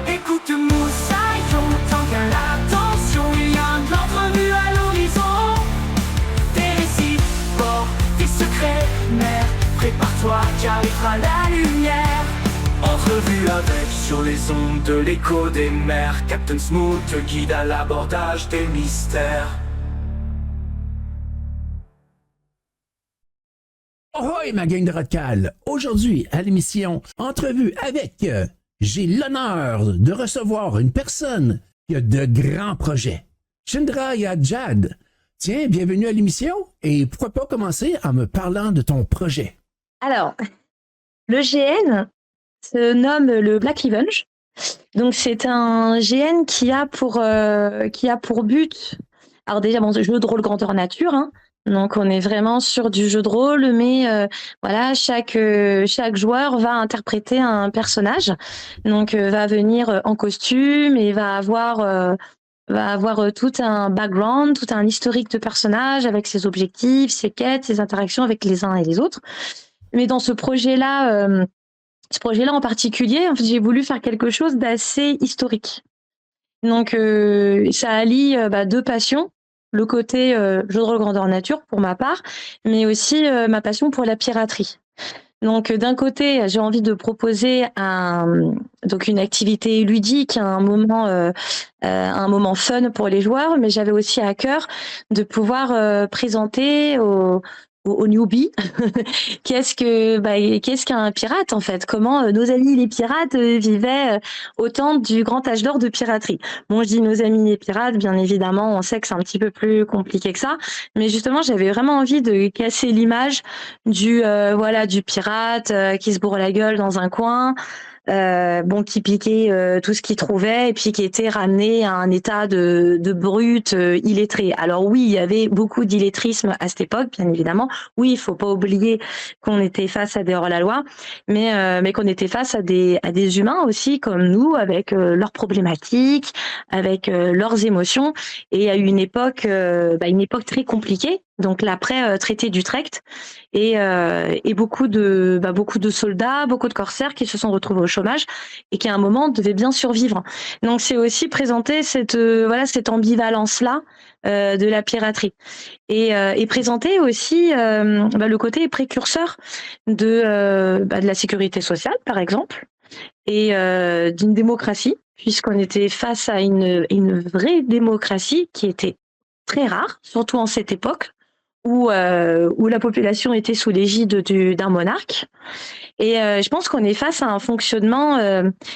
Écoute Moussaillon, tant qu'à l'attention, il y a de l'entrevue à l'horizon. Des récits forts, des secrets mers, prépare-toi, qu'arrivera la lumière. Entrevue avec sur les ondes de l'écho des mers, Captain Smooth te guide à l'abordage des mystères. Ahoy ma gang de Rodcal! Aujourd'hui, à l'émission Entrevue avec, j'ai l'honneur de recevoir une personne qui a de grands projets. Shindra Yadjad. Tiens, bienvenue à l'émission et pourquoi pas commencer en me parlant de ton projet? Alors, le GN se nomme le Black Revenge. Donc c'est un GN qui a pour but, alors déjà bon, jeu de rôle grandeur nature, hein. Donc on est vraiment sur du jeu de rôle, mais voilà, chaque joueur va interpréter un personnage, donc va venir en costume et va avoir tout un background, tout un historique de personnage avec ses objectifs, ses quêtes, ses interactions avec les uns et les autres. Mais dans ce projet-là en particulier, en fait, j'ai voulu faire quelque chose d'assez historique. Donc ça allie deux passions. Le côté jeu de rôle grandeur nature pour ma part, mais aussi ma passion pour la piraterie. Donc d'un côté, j'ai envie de proposer une activité ludique, un moment fun pour les joueurs, mais j'avais aussi à cœur de pouvoir présenter aux newbies qu'est-ce qu'un pirate en fait, comment nos amis les pirates vivaient au temps du grand âge d'or de piraterie. Bon, je dis nos amis les pirates, bien évidemment, on sait que c'est un petit peu plus compliqué que ça, mais justement, j'avais vraiment envie de casser l'image du pirate qui se bourre la gueule dans un coin. Qui piquait tout ce qu'il trouvait et puis qui était ramené à un état de brute illettré. Alors oui, il y avait beaucoup d'illettrisme à cette époque, bien évidemment. Oui, il faut pas oublier qu'on était face à des hors-la-loi, mais qu'on était face à des humains aussi comme nous, avec leurs problématiques, avec leurs émotions, et à une époque très compliquée. Donc l'après-traité d'Utrecht et beaucoup de soldats, beaucoup de corsaires qui se sont retrouvés au chômage et qui à un moment devaient bien survivre. Donc c'est aussi présenter cette ambivalence-là de la piraterie et présenter aussi le côté précurseur de la sécurité sociale par exemple et d'une démocratie, puisqu'on était face à une vraie démocratie qui était très rare, surtout en cette époque où la population était sous l'égide d'un monarque. Et je pense qu'on est face à un fonctionnement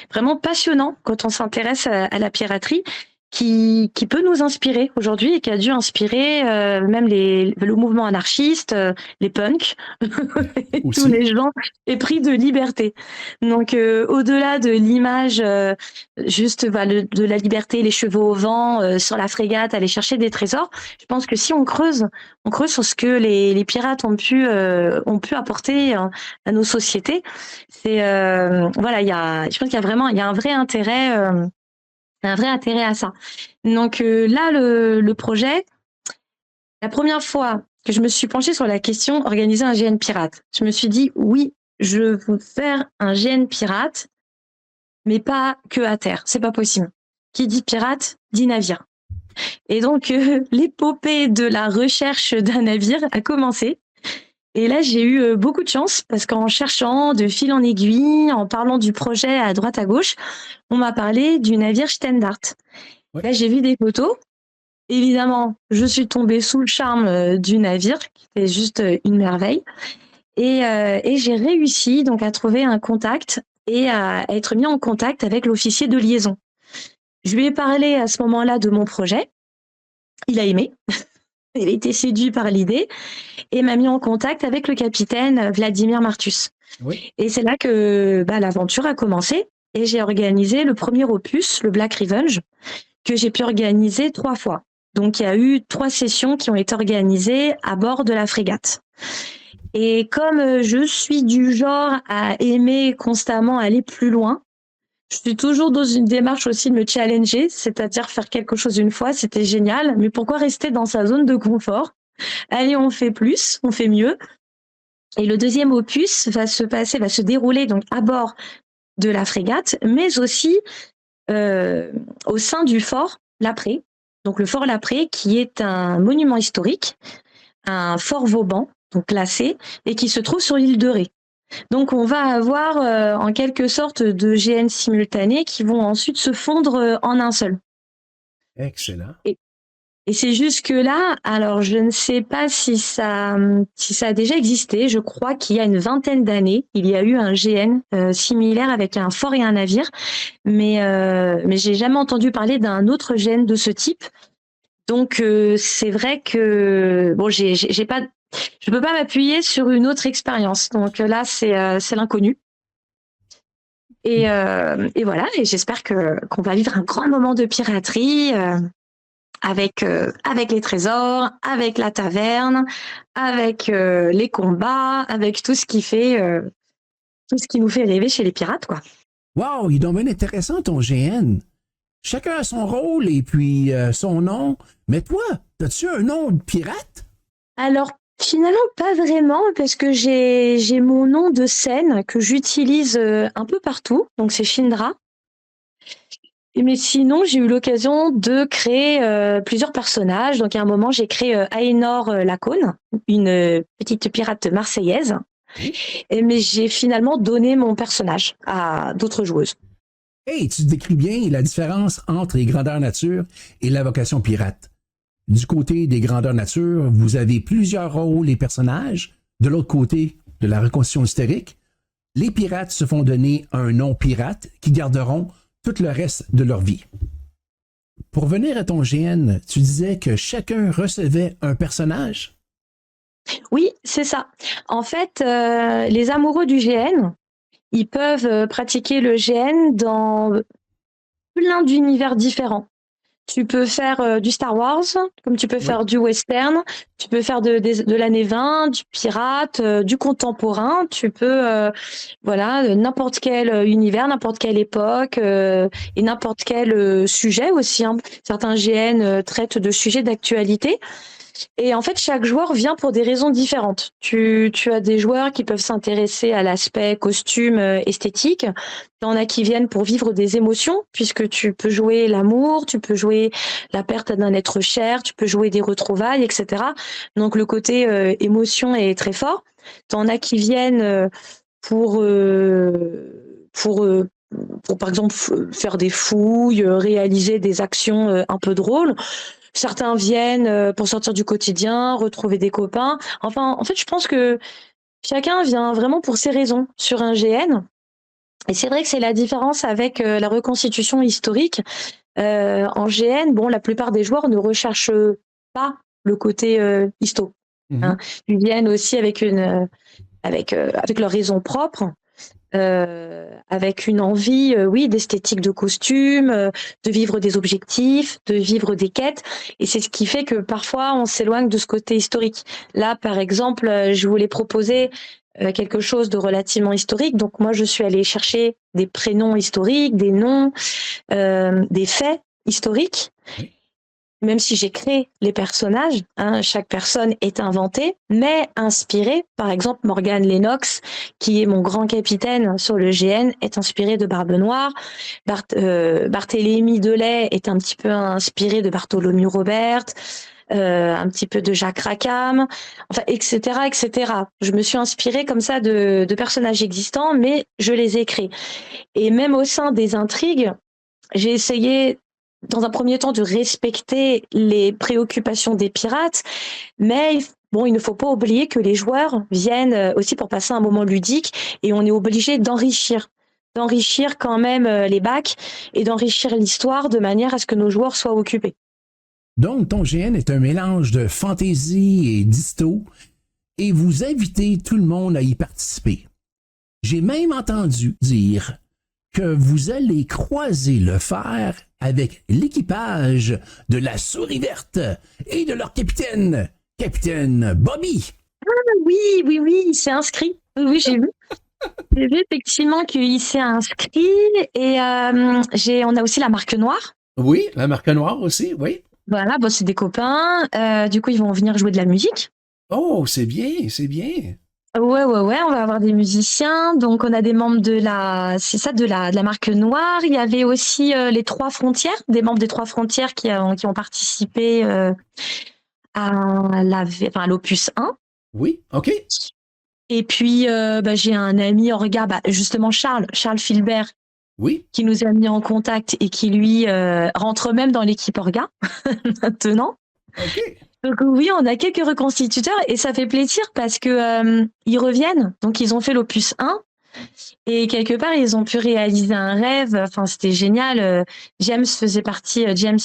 vraiment passionnant quand on s'intéresse à la piraterie, qui peut nous inspirer aujourd'hui et qui a dû inspirer même le mouvement anarchiste, les punks, tous les gens épris de liberté. Donc au-delà de l'image de la liberté, les chevaux au vent, sur la frégate, aller chercher des trésors, je pense que si on creuse sur ce que les pirates ont pu apporter à nos sociétés, c'est je pense qu'il y a un vrai intérêt à ça. Donc là, le projet, la première fois que je me suis penchée sur la question organiser un GN pirate, je me suis dit oui, je veux faire un GN pirate, mais pas que à terre, c'est pas possible. Qui dit pirate dit navire. Et donc l'épopée de la recherche d'un navire a commencé. Et là, j'ai eu beaucoup de chance parce qu'en cherchant de fil en aiguille, en parlant du projet à droite à gauche, on m'a parlé du navire Stendhart. Ouais. Là, j'ai vu des photos. Évidemment, je suis tombée sous le charme du navire, qui était juste une merveille. Et j'ai réussi donc à trouver un contact et à être mis en contact avec l'officier de liaison. Je lui ai parlé à ce moment-là de mon projet. Il a aimé. Il a été séduit par l'idée et m'a mis en contact avec le capitaine Vladimir Martus. Oui. Et c'est là que l'aventure a commencé et j'ai organisé le premier opus, le Black Revenge, que j'ai pu organiser 3 fois. Donc il y a eu 3 sessions qui ont été organisées à bord de la frégate. Et comme je suis du genre à aimer constamment aller plus loin, je suis toujours dans une démarche aussi de me challenger, c'est-à-dire faire quelque chose une fois, c'était génial, mais pourquoi rester dans sa zone de confort? Allez, on fait plus, on fait mieux. Et le deuxième opus va se dérouler donc à bord de la frégate, mais aussi au sein du fort Laprée. Donc le fort Laprée, qui est un monument historique, un fort Vauban, donc classé, et qui se trouve sur l'île de Ré. Donc on va avoir en quelque sorte de GN simultanés qui vont ensuite se fondre en un seul. Excellent. Et c'est jusque-là, alors je ne sais pas si ça a déjà existé, je crois qu'il y a une vingtaine d'années, il y a eu un GN similaire avec un fort et un navire, mais j'ai jamais entendu parler d'un autre GN de ce type. Donc c'est vrai que bon, je peux pas m'appuyer sur une autre expérience. Donc là c'est l'inconnu. Et voilà, et j'espère qu'on va vivre un grand moment de piraterie. Avec les trésors, avec la taverne, avec les combats, avec tout ce qui nous fait rêver chez les pirates, quoi. Wow, il est donc bien intéressant ton GN. Chacun a son rôle et puis son nom. Mais toi, as-tu un nom de pirate? Alors, finalement, pas vraiment, parce que j'ai mon nom de scène que j'utilise un peu partout, donc c'est Shindra. Mais sinon, j'ai eu l'occasion de créer plusieurs personnages. Donc, à un moment, j'ai créé Aénor Lacône, une petite pirate marseillaise. Mais j'ai finalement donné mon personnage à d'autres joueuses. Hey, tu décris bien la différence entre les grandeurs nature et la vocation pirate. Du côté des grandeurs nature, vous avez plusieurs rôles et personnages. De l'autre côté de la reconstitution historique, les pirates se font donner un nom pirate qui garderont tout le reste de leur vie. Pour venir à ton GN, tu disais que chacun recevait un personnage? Oui, c'est ça. En fait, les amoureux du GN, ils peuvent pratiquer le GN dans plein d'univers différents. Tu peux faire du Star Wars, comme tu peux faire du western, tu peux faire de l'année 20, du pirate, du contemporain, tu peux, n'importe quel univers, n'importe quelle époque et n'importe quel sujet aussi. Hein. Certains GN traitent de sujets d'actualité. Et en fait, chaque joueur vient pour des raisons différentes. Tu as des joueurs qui peuvent s'intéresser à l'aspect costume esthétique. Il y en a qui viennent pour vivre des émotions, puisque tu peux jouer l'amour, tu peux jouer la perte d'un être cher, tu peux jouer des retrouvailles, etc. Donc le côté émotion est très fort. Il y en a qui viennent pour par exemple faire des fouilles, réaliser des actions un peu drôles. Certains viennent pour sortir du quotidien, retrouver des copains. Enfin, en fait, je pense que chacun vient vraiment pour ses raisons sur un GN. Et c'est vrai que c'est la différence avec la reconstitution historique. En GN, bon, la plupart des joueurs ne recherchent pas le côté histo. Hein. Ils viennent aussi avec leurs raisons propres. Avec une envie, d'esthétique de costume, de vivre des objectifs, de vivre des quêtes. Et c'est ce qui fait que parfois on s'éloigne de ce côté historique. Là, par exemple, je voulais proposer quelque chose de relativement historique. Donc moi, je suis allée chercher des prénoms historiques, des noms, des faits historiques. Même si j'ai créé les personnages, hein, chaque personne est inventée, mais inspirée. Par exemple, Morgane Lennox, qui est mon grand capitaine sur le GN, est inspirée de Barbe Noire. Barthélemy Delay est un petit peu inspiré de Bartholomew Robert, un petit peu de Jacques Rackham, enfin, etc., etc. Je me suis inspirée comme ça de personnages existants, mais je les ai créés. Et même au sein des intrigues, j'ai essayé dans un premier temps de respecter les préoccupations des pirates, mais bon, il ne faut pas oublier que les joueurs viennent aussi pour passer un moment ludique et on est obligé d'enrichir quand même les bacs et d'enrichir l'histoire de manière à ce que nos joueurs soient occupés. Donc, ton GN est un mélange de fantaisie et d'histo et vous invitez tout le monde à y participer. J'ai même entendu dire que vous allez croiser le fer avec l'équipage de la Souris Verte et de leur capitaine Bobby. Ah oui, il s'est inscrit. Oui, j'ai vu. J'ai vu effectivement qu'il s'est inscrit et on a aussi la Marque Noire. Oui, la Marque Noire aussi, oui. Voilà, bon, c'est des copains. Du coup, ils vont venir jouer de la musique. Oh, c'est bien, c'est bien. Ouais, ouais, ouais, on va avoir des musiciens. Donc, on a des membres de la marque Noire. Il y avait aussi les Trois Frontières, des membres des Trois Frontières qui ont participé à l'opus 1. Oui, OK. Et puis, j'ai un ami orga, justement Charles Filbert, Oui, qui nous a mis en contact et qui, lui, rentre même dans l'équipe orga maintenant. OK. Donc oui, on a quelques reconstituteurs et ça fait plaisir parce que ils reviennent. Donc ils ont fait l'opus 1 et quelque part ils ont pu réaliser un rêve. Enfin, c'était génial. James faisait partie, James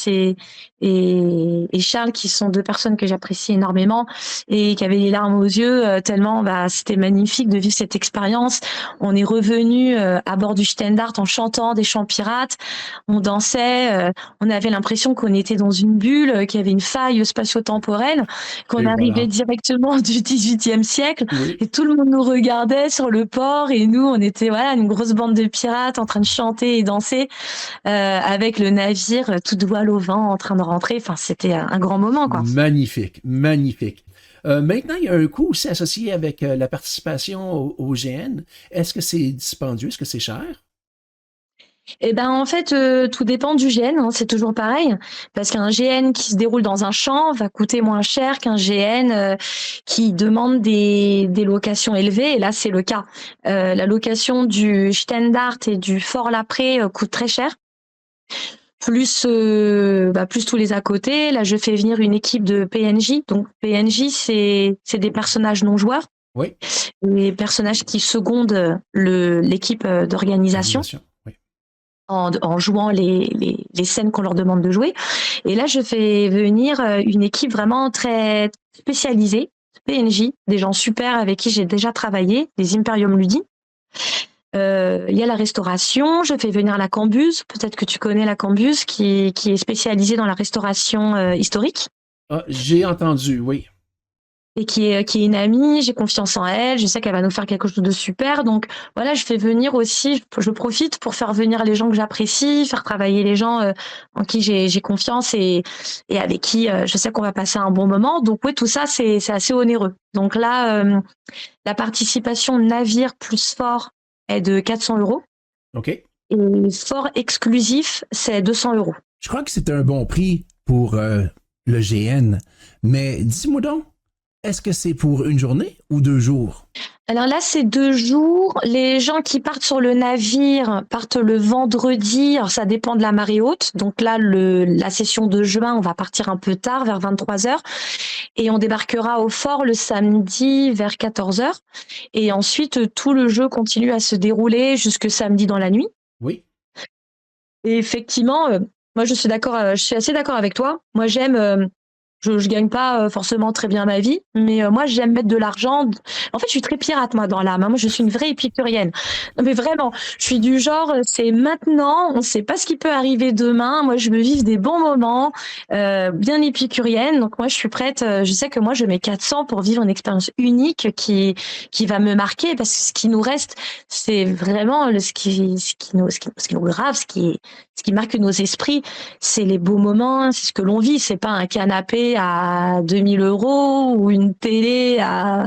et Charles, qui sont deux personnes que j'apprécie énormément et qui avaient les larmes aux yeux tellement c'était magnifique de vivre cette expérience. On est revenu à bord du Stendhart en chantant des chants pirates. On dansait. On avait l'impression qu'on était dans une bulle, qu'il y avait une faille spatio-temporelle, qu'on Et arrivait voilà. directement du XVIIIe siècle Oui. et tout le monde nous regardait sur le port et nous, on était une grosse bande de pirates en train de chanter et danser avec le navire toute voile au vent en train de rentrer. Enfin, c'était un grand moment, quoi. Magnifique, magnifique. Maintenant, il y a un coût aussi associé avec la participation au GN. Est-ce que c'est dispendieux? Est-ce que c'est cher? Eh ben, en fait, tout dépend du GN, hein, c'est toujours pareil, parce qu'un GN qui se déroule dans un champ va coûter moins cher qu'un GN qui demande des locations élevées, et là, c'est le cas. La location du Stendhart et du Fort Lapré coûte très cher, plus tous les à côté. Là, je fais venir une équipe de PNJ. Donc, PNJ, c'est des personnages non joueurs, Oui. des personnages qui secondent l'équipe d'organisation. Organisation. Oui. En jouant les scènes qu'on leur demande de jouer. Et là, je fais venir une équipe vraiment très spécialisée, PNJ, des gens super avec qui j'ai déjà travaillé, les Imperium Ludi. Il y a la restauration, je fais venir la Cambuse, peut-être que tu connais la Cambuse, qui est spécialisée dans la restauration historique. Ah, j'ai entendu, oui. Et qui est une amie, j'ai confiance en elle, je sais qu'elle va nous faire quelque chose de super. Donc voilà, je fais venir aussi, je profite pour faire venir les gens que j'apprécie, faire travailler les gens en qui j'ai confiance et avec qui je sais qu'on va passer un bon moment. Donc oui, tout ça, c'est assez onéreux. Donc là, la participation navire plus fort est de 400 €. OK. Et fort exclusif, c'est 200 €. Je crois que c'est un bon prix pour le GN. Mais dis-moi donc, est-ce que c'est pour une journée ou 2 jours? Alors là, c'est 2 jours. Les gens qui partent sur le navire partent le vendredi. Alors ça dépend de la marée haute. Donc là, la session de juin, on va partir un peu tard, vers 23h. Et on débarquera au fort le samedi vers 14h. Et ensuite, tout le jeu continue à se dérouler jusque samedi dans la nuit. Oui. Et effectivement, moi je suis assez d'accord avec toi. Moi j'aime, je gagne pas forcément très bien ma vie, mais moi j'aime mettre de l'argent. En fait, je suis très pirate moi dans l'âme, hein. Moi je suis une vraie épicurienne. Non, mais vraiment, je suis du genre, c'est maintenant, on sait pas ce qui peut arriver demain. Moi je veux vivre des bons moments, bien épicurienne. Donc moi je suis prête. Je sais que moi je mets 400 pour vivre une expérience unique qui va me marquer, parce que ce qui nous reste, c'est vraiment ce qui nous grave, ce qui marque nos esprits, c'est les beaux moments, c'est ce que l'on vit. C'est pas un canapé à 2000 € ou une télé à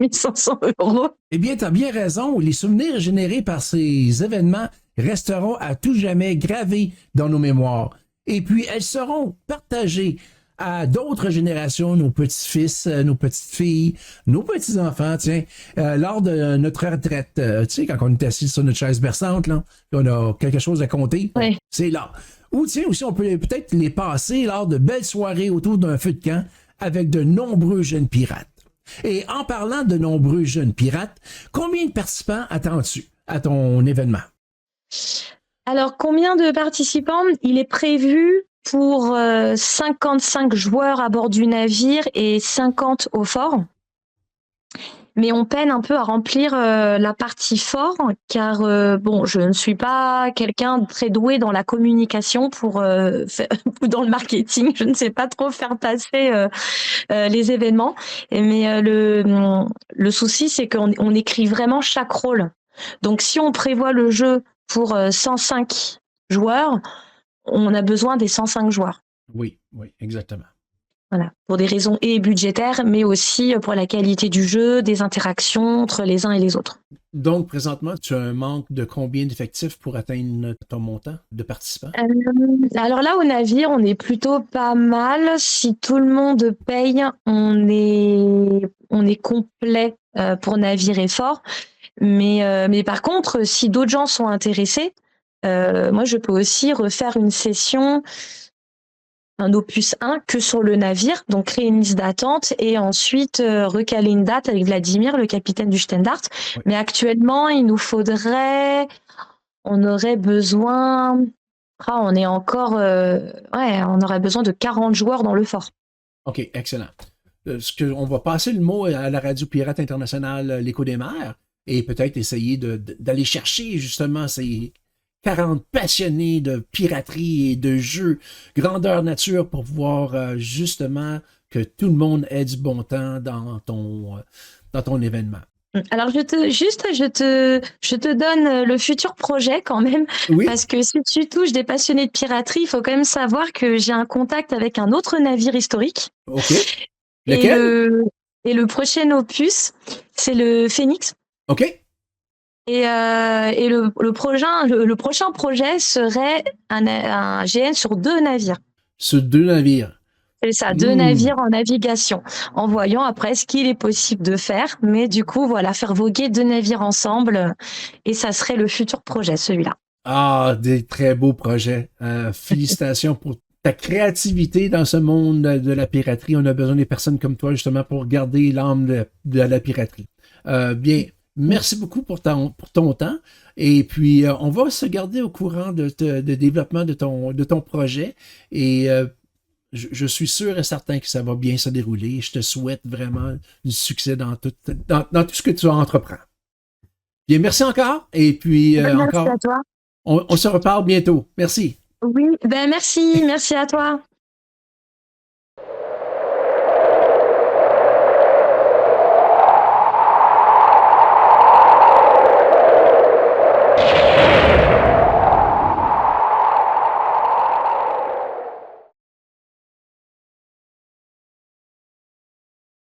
1500 €. Eh bien, tu as bien raison. Les souvenirs générés par ces événements resteront à tout jamais gravés dans nos mémoires. Et puis, elles seront partagées à d'autres générations, nos petits-fils, nos petites-filles, nos petits-enfants, tiens, lors de notre retraite. Tu sais, quand on est assis sur notre chaise berçante, là, on a quelque chose à compter, Oui. c'est là. Ou tiens, aussi, on peut peut-être les passer lors de belles soirées autour d'un feu de camp avec de nombreux jeunes pirates. Et en parlant de nombreux jeunes pirates, combien de participants attends-tu à ton événement? Alors, combien de participants? Il est prévu pour 55 joueurs à bord du navire et 50 au fort. Mais on peine un peu à remplir la partie fort, car je ne suis pas quelqu'un de très doué dans la communication ou dans le marketing. Je ne sais pas trop faire passer les événements. Mais le souci, c'est qu'on écrit vraiment chaque rôle. Donc si on prévoit le jeu pour 105 joueurs, on a besoin des 105 joueurs. Oui, oui, exactement. Voilà, pour des raisons et budgétaires, mais aussi pour la qualité du jeu, des interactions entre les uns et les autres. Donc, présentement, tu as un manque de combien d'effectifs pour atteindre ton montant de participants? Alors là, au navire, on est plutôt pas mal. Si tout le monde paye, on est complet pour navire et fort. Mais par contre, si d'autres gens sont intéressés, moi, je peux aussi refaire une session, un opus 1 que sur le navire, donc créer une liste d'attente et ensuite recaler une date avec Vladimir, le capitaine du Stendhart. Ouais. Mais actuellement, on aurait besoin, on est encore, on aurait besoin de 40 joueurs dans le fort. OK, excellent. On va passer le mot à la Radio Pirate Internationale, l'Écho des mers, et peut-être essayer d'aller chercher justement ces 40 passionnés de piraterie et de jeux grandeur nature pour voir justement que tout le monde ait du bon temps dans ton événement. Alors je te donne le futur projet quand même, Oui, parce que si tu touches des passionnés de piraterie, il faut quand même savoir que j'ai un contact avec un autre navire historique. OK. Et Lequel? le prochain opus, c'est le Phoenix. OK. Et le prochain projet serait un GN sur 2 navires. Sur 2 navires. C'est ça, 2 navires en navigation, en voyant après ce qu'il est possible de faire. Mais du coup, voilà, faire voguer 2 navires ensemble, et ça serait le futur projet, celui-là. Ah, des très beaux projets. Félicitations pour ta créativité dans ce monde de la piraterie. On a besoin des personnes comme toi, justement, pour garder l'âme de la piraterie. Bien, merci beaucoup pour ton temps. Et puis, on va se garder au courant de développement de ton projet. Et je suis sûr et certain que ça va bien se dérouler. Je te souhaite vraiment du succès dans tout ce que tu entreprends. Bien, merci encore. Et puis, Merci encore, à toi. on se reparle bientôt. Merci. Oui, merci à toi.